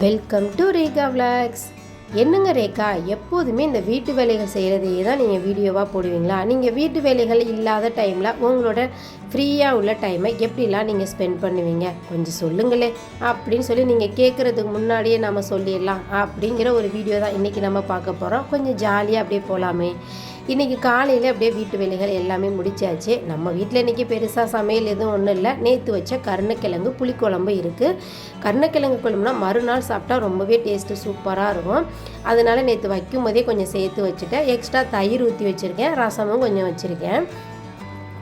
Welcome to Rekha vlogs. என்னங்க ரேகா, எப்போதுமே இந்த வீட்டு வேலைகள் செய்கிறதையே தான் நீங்கள் வீடியோவாக போடுவீங்களா? நீங்கள் வீட்டு வேலைகள் இல்லாத டைமில் உங்களோட ஃப்ரீயாக உள்ள டைமை எப்படிலாம் நீங்கள் ஸ்பெண்ட் பண்ணுவீங்க கொஞ்சம் சொல்லுங்களே அப்படின்னு சொல்லி நீங்கள் கேட்குறதுக்கு முன்னாடியே நம்ம சொல்லிடலாம் அப்படிங்கிற ஒரு வீடியோ தான் இன்றைக்கி நம்ம பார்க்க போகிறோம். கொஞ்சம் ஜாலியாக அப்படியே போகலாமே. இன்றைக்கி காலையில் அப்படியே வீட்டு வேலைகள் எல்லாமே முடிச்சாச்சு. நம்ம வீட்டில் இன்றைக்கி பெருசாக சமையல் எதுவும் ஒன்றும் இல்லை. நேற்று வச்ச கருணக்கிழங்கு புளிக்குழம்பு இருக்குது. கருணக்கிழங்கு குழம்புனா மறுநாள் சாப்பிட்டா ரொம்பவே டேஸ்ட்டு சூப்பராக இருக்கும். அதனால் நேற்று வைக்கும் போதே கொஞ்சம் சேர்த்து வச்சுட்டேன். எக்ஸ்ட்ரா தயிர் ஊற்றி வச்சுருக்கேன், ரசமும் கொஞ்சம் வச்சுருக்கேன்.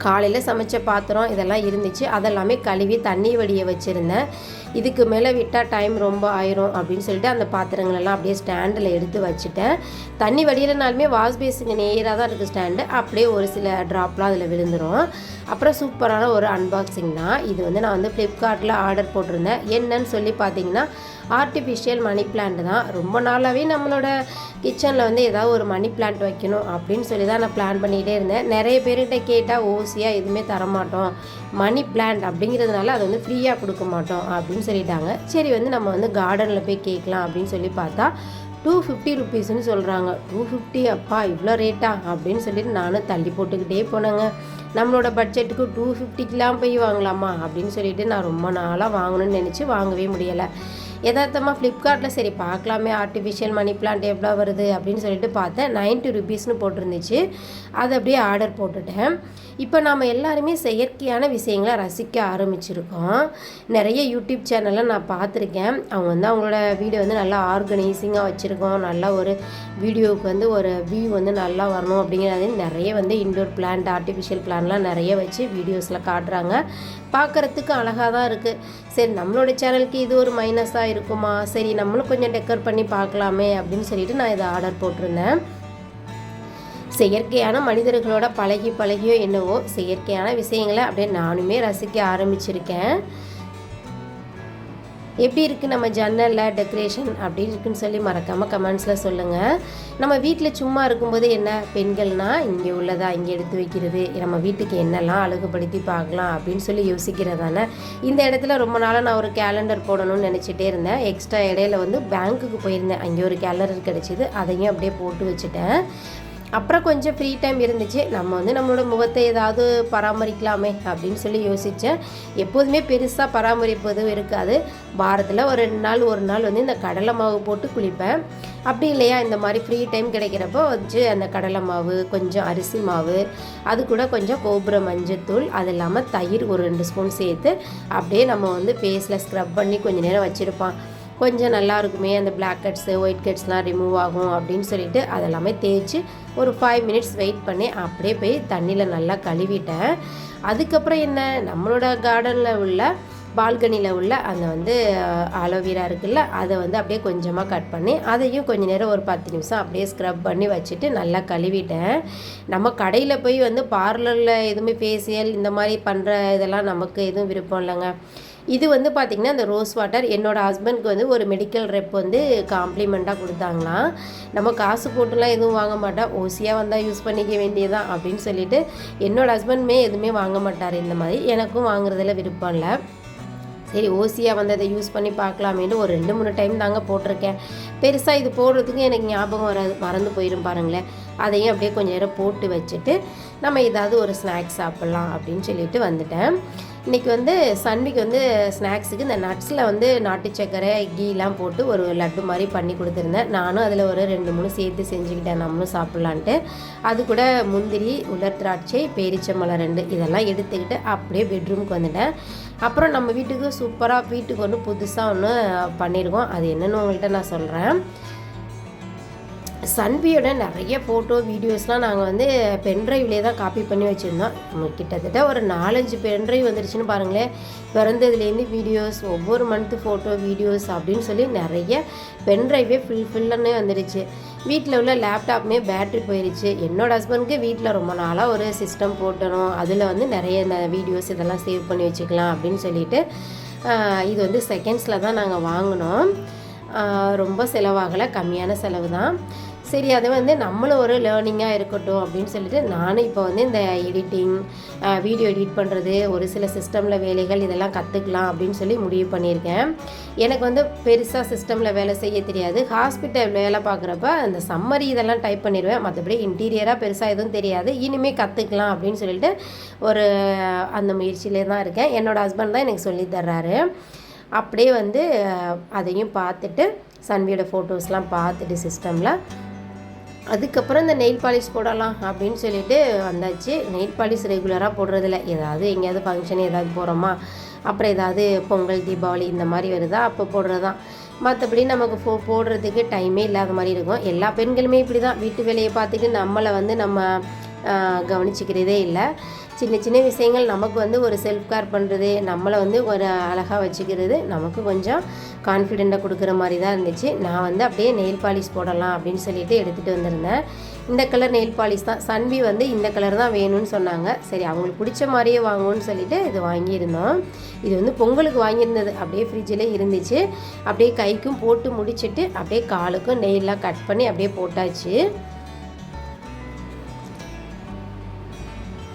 காலையில் சமைச்ச பாத்திரம் இதெல்லாம் இருந்துச்சு, அதெல்லாமே கழுவி தண்ணி வடிய வச்சுருந்தேன். இதுக்கு மேலே விட்டால் டைம் ரொம்ப ஆயிரும் அப்படின்னு சொல்லிட்டு அந்த பாத்திரங்களெல்லாம் அப்படியே ஸ்டாண்டில் எடுத்து வச்சுட்டேன். தண்ணி வடியிலனாலுமே வாஷ் பேஸுங்க நேராக தான் இருக்குது ஸ்டாண்டு, அப்படியே ஒரு சில ட்ராப்லாம் அதில் விழுந்துடும். அப்புறம் சூப்பரான ஒரு அன்பாக்சிங் தான் இது. நான் ஃப்ளிப்கார்ட்டில் ஆர்டர் போட்டிருந்தேன். என்னன்னு சொல்லி பார்த்தீங்கன்னா ஆர்டிஃபிஷியல் மணி பிளான்ட் தான். ரொம்ப நாளாகவே நம்மளோட கிச்சனில் ஏதாவது ஒரு மணி பிளான்ட் வைக்கணும் அப்படின்னு சொல்லி தான் நான் பிளான் பண்ணிகிட்டே இருந்தேன். நிறைய பேர்கிட்ட கேட்டால் ஓசியாக எதுவுமே தரமாட்டோம், மணி பிளான்ட் அப்படிங்கிறதுனால அதை ஃப்ரீயாக கொடுக்க மாட்டோம் அப்படின்னு சொல்லிட்டாங்க. சரி நம்ம கார்டனில் போய் கேட்கலாம் அப்படின்னு சொல்லி பார்த்தா 250 ருபீஸ்ன்னு சொல்கிறாங்க. 250 அப்பா இவ்வளோ ரேட்டா அப்படின்னு சொல்லிட்டு நானும் தள்ளி போட்டுக்கிட்டே போனேங்க. நம்மளோட பட்ஜெட்டுக்கு 250க்கெலாம் போய் வாங்கலாமா அப்படின்னு சொல்லிட்டு நான் ரொம்ப நாளாக வாங்கணும்னு நினச்சி வாங்கவே முடியலை. யதார்த்தமாக ஃப்ளிப்கார்ட்டில் சரி பார்க்கலாமே ஆர்டிஃபிஷியல் மணி பிளான்ட் எவ்வளோ வருது அப்படின்னு சொல்லிட்டு பார்த்தேன். 90 ருபீஸ்னு போட்டிருந்துச்சு. அதை அப்படியே ஆர்டர் போட்டுட்டேன். இப்போ நாம் எல்லாருமே செயற்கையான விஷயங்களை ரசிக்க ஆரம்பிச்சிருக்கோம். நிறைய யூடியூப் சேனலில் நான் பார்த்துருக்கேன். அவங்க அவங்களோட வீடியோ நல்லா ஆர்கனைசிங்காக வச்சுருக்கோம். நல்லா ஒரு வீடியோவுக்கு ஒரு வியூ நல்லா வரணும் அப்படிங்கிறது நிறைய இன்டோர் பிளான்ட் ஆர்டிஃபிஷியல் பிளான்ட்லாம் நிறைய வச்சு வீடியோஸில் காட்டுறாங்க. பார்க்குறதுக்கு அழகாக தான் இருக்குது. சரி நம்மளோட சேனலுக்கு இது ஒரு மைனஸாக இருக்குமா, சரி நம்மளும் கொஞ்சம் டெக்கர் பண்ணி பார்க்கலாமே அப்படின்னு சொல்லிட்டு நான் இதை ஆர்டர் போட்டிருந்தேன். செயற்கையான மனிதர்களோட பழகியோ என்னவோ செயற்கையான விஷயங்களை அப்படியே நானுமே ரசிக்க ஆரம்பிச்சிருக்கேன். எப்படி இருக்குது நம்ம ஜன்னலில் டெக்கரேஷன் அப்படின்னு இருக்குன்னு சொல்லி மறக்காமல் கமெண்ட்ஸில் சொல்லுங்கள். நம்ம வீட்டில் சும்மா இருக்கும்போது என்ன பெண்கள்னால் இங்கே உள்ளதா இங்கே எடுத்து வைக்கிறது, நம்ம வீட்டுக்கு என்னெல்லாம் அழகுபடுத்தி பார்க்கலாம் அப்படின்னு சொல்லி யோசிக்கிறதானே. இந்த இடத்துல ரொம்ப நாளாக நான் ஒரு கேலண்டர் போடணும்னு நினச்சிட்டே இருந்தேன். எக்ஸ்ட்ரா இடையில பேங்க்குக்கு போயிருந்தேன், அங்கே ஒரு கேலண்டர் கிடச்சிது, அதையும் அப்படியே போட்டு வச்சுட்டேன். அப்புறம் கொஞ்சம் ஃப்ரீ டைம் இருந்துச்சு. நம்ம நம்மளோட முகத்தை ஏதாவது பராமரிக்கலாமே அப்படின்னு சொல்லி யோசித்தேன். எப்போதுமே பெருசாக பராமரிப்பதும் இருக்காது. வாரத்தில் ஒரு 2 நாள் ஒரு நாள் இந்த கடலை மாவு போட்டு குளிப்பேன். அப்படி இல்லையா இந்த மாதிரி ஃப்ரீ டைம் கிடைக்கிறப்போ அந்த கடலை மாவு, கொஞ்சம் அரிசி மாவு, அது கூட கொஞ்சம் கோபுர மஞ்சத்தூள், அது இல்லாமல் தயிர் ஒரு 2 ஸ்பூன் சேர்த்து அப்படியே நம்ம ஃபேஸில் ஸ்க்ரப் பண்ணி கொஞ்சம் நேரம் வச்சுருப்பான். கொஞ்சம் நல்லா இருக்குமே, அந்த பிளாக் ஹெட்ஸு ஒயிட் ஹெட்ஸ்லாம் ரிமூவ் ஆகும் அப்படின்னு சொல்லிட்டு அதெல்லாமே தேய்ச்சி ஒரு 5 மினிட்ஸ் வெயிட் பண்ணி அப்படியே போய் தண்ணியில் நல்லா கழுவிட்டேன். அதுக்கப்புறம் என்ன, நம்மளோட கார்டனில் உள்ள பால்கனியில் உள்ள அந்த அலோவேரா இருக்குல்ல, அதை அப்படியே கொஞ்சமாக கட் பண்ணி அதையும் கொஞ்சம் நேரம் ஒரு 10 நிமிஷம் அப்படியே ஸ்க்ரப் பண்ணி வச்சுட்டு நல்லா கழுவிட்டேன். நம்ம கடையில் போய் பார்லரில் எதுவுமே ஃபேஷியல் இந்த மாதிரி பண்ணுற இதெல்லாம் நமக்கு எதுவும் விருப்பம் இல்லைங்க. இது பார்த்திங்கன்னா இந்த ரோஸ் வாட்டர் என்னோடய ஹஸ்பண்ட்க்கு ஒரு மெடிக்கல் ரெப் காம்ப்ளிமெண்ட்டாக கொடுத்தாங்களாம். நம்ம காசு போட்டுலாம் எதுவும் வாங்க மாட்டோம், ஓசியாக வந்தால் யூஸ் பண்ணிக்க வேண்டியதான் அப்படின்னு சொல்லிட்டு என்னோடய ஹஸ்பண்டுமே எதுவுமே வாங்க மாட்டார். இந்த மாதிரி எனக்கும் வாங்குறதுல விருப்பம் இல்லை. சரி ஓசியாக அதை யூஸ் பண்ணி பார்க்கலாமேன்னு ஒரு 2-3 டைம் தாங்க போட்டிருக்கேன். பெருசாக இது போடுறதுக்கும் எனக்கு ஞாபகம் வராது, மறந்து போயிடும் பாருங்களேன். அதையும் அப்படியே கொஞ்சம் நேரம் போட்டு வச்சுட்டு நம்ம ஏதாவது ஒரு ஸ்நாக்ஸ் சாப்பிட்லாம் அப்படின்னு சொல்லிட்டு வந்துட்டேன். இன்றைக்கி சன்விக்கு ஸ்நாக்ஸுக்கு இந்த நட்ஸில் நாட்டு சர்க்கரை கீலாம் போட்டு ஒரு லட்டு மாதிரி பண்ணி கொடுத்துருந்தேன். நானும் அதில் ஒரு 2-3 சேர்த்து செஞ்சுக்கிட்டேன், நம்மளும் சாப்பிட்லான்ட்டு. அது கூட முந்திரி, உலர் திராட்சை, பேரிச்சம்பழம் 2 இதெல்லாம் எடுத்துக்கிட்டு அப்படியே பெட்ரூமுக்கு வந்துட்டேன். அப்புறம் நம்ம வீட்டுக்கு சூப்பராக வீட்டுக்கு புதுசாக ஒன்று பண்ணியிருக்கோம். அது என்னென்னு உங்கள்கிட்ட நான் சொல்கிறேன். சன்வியோட நிறைய ஃபோட்டோ வீடியோஸ்லாம் நாங்கள் பென்ட்ரைவ்லேயே தான் காப்பி பண்ணி வச்சுருந்தோம். கிட்டத்தட்ட ஒரு 4-5 பென்ட்ரைவ் வந்துருச்சுன்னு பாருங்களேன். பிறந்ததுலேருந்து வீடியோஸ், ஒவ்வொரு மந்த்து ஃபோட்டோ வீடியோஸ் அப்படின்னு சொல்லி நிறைய பென்ட்ரைவே ஃபில்லுன்னே வந்துடுச்சு. வீட்டில் உள்ள லேப்டாப்புமே பேட்ரி போயிடுச்சு. என்னோடய ஹஸ்பண்டுக்கு வீட்டில் ரொம்ப நாளாக ஒரு சிஸ்டம் போட்டணும், அதில் நிறைய இந்த வீடியோஸ் இதெல்லாம் சேவ் பண்ணி வச்சுக்கலாம் அப்படின்னு சொல்லிட்டு இது செகண்ட்ஸில் தான் நாங்கள் வாங்கினோம். ரொம்ப செலவாகலை, கம்மியான செலவு தான். சரி அது வந்து நம்மளும் ஒரு லேர்னிங்காக இருக்கட்டும் அப்படின்னு சொல்லிட்டு நானும் இப்போ வந்து இந்த எடிட்டிங், வீடியோ எடிட் பண்ணுறது, ஒரு சில சிஸ்டமில் வேலைகள் இதெல்லாம் கற்றுக்கலாம் அப்படின்னு சொல்லி முடிவு பண்ணியிருக்கேன். எனக்கு வந்து பெருசாக சிஸ்டமில் வேலை செய்ய தெரியாது. ஹாஸ்பிட்டல் வேலை பார்க்குறப்ப அந்த சம்மரி இதெல்லாம் டைப் பண்ணிடுவேன். மற்றபடி இன்டீரியராக பெருசாக எதுவும் தெரியாது. இனிமேல் கற்றுக்கலாம் அப்படின்னு சொல்லிட்டு ஒரு அந்த முயற்சியிலே தான் இருக்கேன். என்னோடய ஹஸ்பண்ட் தான் எனக்கு சொல்லி தர்றாரு. அப்படியே வந்து அதையும் பார்த்துட்டு சன்வியோட ஃபோட்டோஸ்லாம் பார்த்துட்டு சிஸ்டமில் அதுக்கப்புறம் இந்த நெயில் பாலிஷ் போடலாம் அப்படின்னு சொல்லிட்டு வந்தாச்சு. நெயில் பாலிஷ் ரெகுலராக போடுறதில்ல. ஏதாவது எங்கேயாவது ஃபங்க்ஷன் ஏதாவது போகிறோமா, அப்புறம் ஏதாவது பொங்கல், தீபாவளி இந்த மாதிரி வருதா அப்போ போடுறது தான். மற்றபடி நமக்கு போடுறதுக்கு டைமே இல்லாத மாதிரி இருக்கும். எல்லா பெண்களுமே இப்படி தான் வீட்டு வேலையை பார்த்துட்டு நம்மளை வந்து நம்ம கவனிச்சிக்கிறதே இல்லை. சின்ன சின்ன விஷயங்கள் நமக்கு வந்து ஒரு செல்ஃப் கேர் பண்ணுறது, நம்மளை வந்து ஒரு அழகாக வச்சுக்கிறது நமக்கு கொஞ்சம் கான்ஃபிடெண்ட்டாக கொடுக்குற மாதிரி தான் இருந்துச்சு. நான் வந்து அப்படியே நெயில் பாலிஷ் போடலாம் அப்படின்னு சொல்லிட்டு எடுத்துகிட்டு வந்திருந்தேன். இந்த கலர் நெயில் பாலிஷ் தான். சன்வி வந்து இந்த கலர் தான் வேணும்னு சொன்னாங்க. சரி அவங்களுக்கு பிடிச்ச மாதிரியே வாங்குவோன்னு சொல்லிட்டு இது வாங்கியிருந்தோம். இது வந்து பொங்கலுக்கு வாங்கியிருந்தது. அப்படியே ஃப்ரிட்ஜில் இருந்துச்சு. அப்படியே கைக்கும் போட்டு முடிச்சுட்டு அப்படியே காலுக்கும் நெயிலாம் கட் பண்ணி அப்படியே போட்டாச்சு.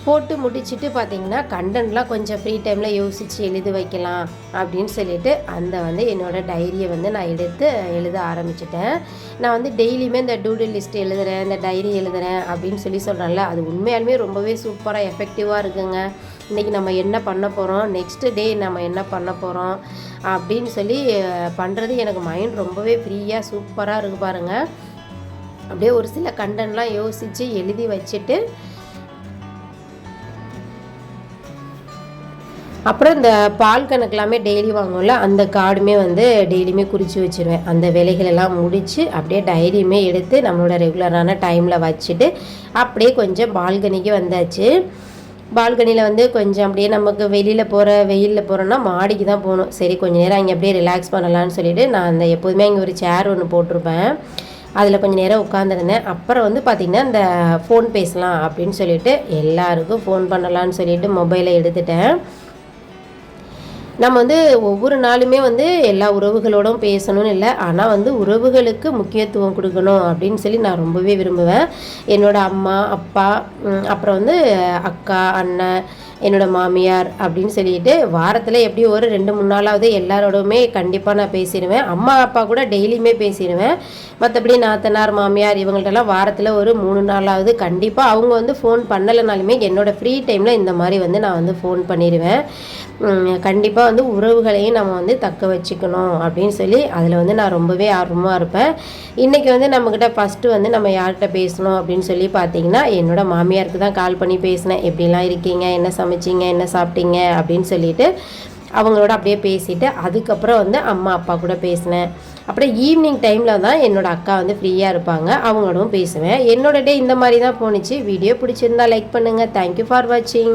போட்டு முடிச்சுட்டு பார்த்திங்கன்னா கண்டென்ட்லாம் கொஞ்சம் ஃப்ரீ டைமில் யோசித்து எழுதி வைக்கலாம் அப்படின்னு சொல்லிட்டு அந்த வந்து என்னோடய டைரியை வந்து நான் எடுத்து எழுத ஆரம்பிச்சிட்டேன். நான் வந்து டெய்லியுமே இந்த டூடில் லிஸ்ட் எழுதுகிறேன், இந்த டைரி எழுதுகிறேன் அப்படின்னு சொல்கிறேன்ல, அது உண்மையாலுமே ரொம்பவே சூப்பராக எஃபெக்டிவாக இருக்குங்க. இன்றைக்கி நம்ம என்ன பண்ண போகிறோம், நெக்ஸ்ட் டே நம்ம என்ன பண்ண போகிறோம் அப்படின்னு சொல்லி பண்ணுறது எனக்கு மைண்ட் ரொம்பவே ஃப்ரீயாக சூப்பராக இருக்குது பாருங்கள். அப்படியே ஒரு சில கண்டென்ட்லாம் யோசித்து எழுதி வச்சுட்டு அப்புறம் இந்த பால் கணக்கெல்லாமே டெய்லி வாங்குவோம்ல, அந்த கார்டுமே வந்து டெய்லியுமே குறித்து வச்சுருவேன். அந்த வேலைகளெல்லாம் முடித்து அப்படியே டைரியுமே எடுத்து நம்மளோட ரெகுலரான டைமில் வச்சுட்டு அப்படியே கொஞ்சம் பால்கனிக்கு வந்தாச்சு. பால்கனியில் வந்து கொஞ்சம் அப்படியே நமக்கு வெயிலில் போகிறோன்னா மாடிக்கு தான் போகணும். சரி கொஞ்சம் நேரம் அங்கே அப்படியே ரிலாக்ஸ் பண்ணலான்னு சொல்லிவிட்டு நான் அந்த எப்போதுமே அங்கே ஒரு சேர் ஒன்று போட்டிருப்பேன், அதில் கொஞ்சம் நேரம் உட்காந்துருந்தேன். அப்புறம் வந்து பார்த்திங்கன்னா இந்த ஃபோன் பேசலாம் அப்படின்னு சொல்லிட்டு எல்லாருக்கும் ஃபோன் பண்ணலான்னு சொல்லிட்டு மொபைலை எடுத்துட்டேன். நம்ம வந்து ஒவ்வொரு நாளுமே வந்து எல்லா உறவுகளோடும் பேசணும்னு இல்லை, ஆனால் வந்து உறவுகளுக்கு முக்கியத்துவம் கொடுக்கணும் அப்படின்னு சொல்லி நான் ரொம்பவே விரும்புவேன். என்னோடய அம்மா, அப்பா, அப்புறம் வந்து அக்கா, அண்ணன், என்னோடய மாமியார் அப்படின்னு சொல்லிட்டு வாரத்தில் எப்படி ஒரு 2-3 நாளாவது எல்லாரோடவுமே கண்டிப்பாக நான் பேசிடுவேன். அம்மா அப்பா கூட டெய்லியுமே பேசிடுவேன். மற்றபடி நாத்தனார், மாமியார் இவங்கள்ட்டெல்லாம் வாரத்தில் ஒரு 3 நாளாவது கண்டிப்பாக அவங்க வந்து ஃபோன் பண்ணலைனாலுமே என்னோடய ஃப்ரீ டைமில் இந்த மாதிரி வந்து நான் வந்து ஃபோன் பண்ணிடுவேன். கண்டிப்பாக வந்து உறவுகளையும் நம்ம வந்து தக்க வச்சுக்கணும் அப்படின்னு சொல்லி அதில் வந்து நான் ரொம்பவே ஆர்வமாக இருப்பேன். இன்றைக்கி வந்து நம்மக்கிட்ட ஃபஸ்ட்டு வந்து நம்ம யார்கிட்ட பேசணும் அப்படின்னு சொல்லி பார்த்தீங்கன்னா என்னோடய மாமியாருக்கு தான் கால் பண்ணி பேசினேன். எப்படிலாம் இருக்கீங்க, என்ன சமைச்சிங்க, என்ன சாப்பிட்டீங்க அப்படின்னு சொல்லிட்டு அவங்களோட அப்படியே பேசிவிட்டு அதுக்கப்புறம் வந்து அம்மா அப்பா கூட பேசினேன். அப்புறம் ஈவினிங் டைமில் தான் என்னோடய அக்கா வந்து ஃப்ரீயாக இருப்பாங்க, அவங்களோடவும் பேசுவேன். என்னோட டே இந்த மாதிரி தான் போணுச்சு. வீடியோ பிடிச்சிருந்தா லைக் பண்ணுங்கள். தேங்க்யூ ஃபார் வாட்சிங்.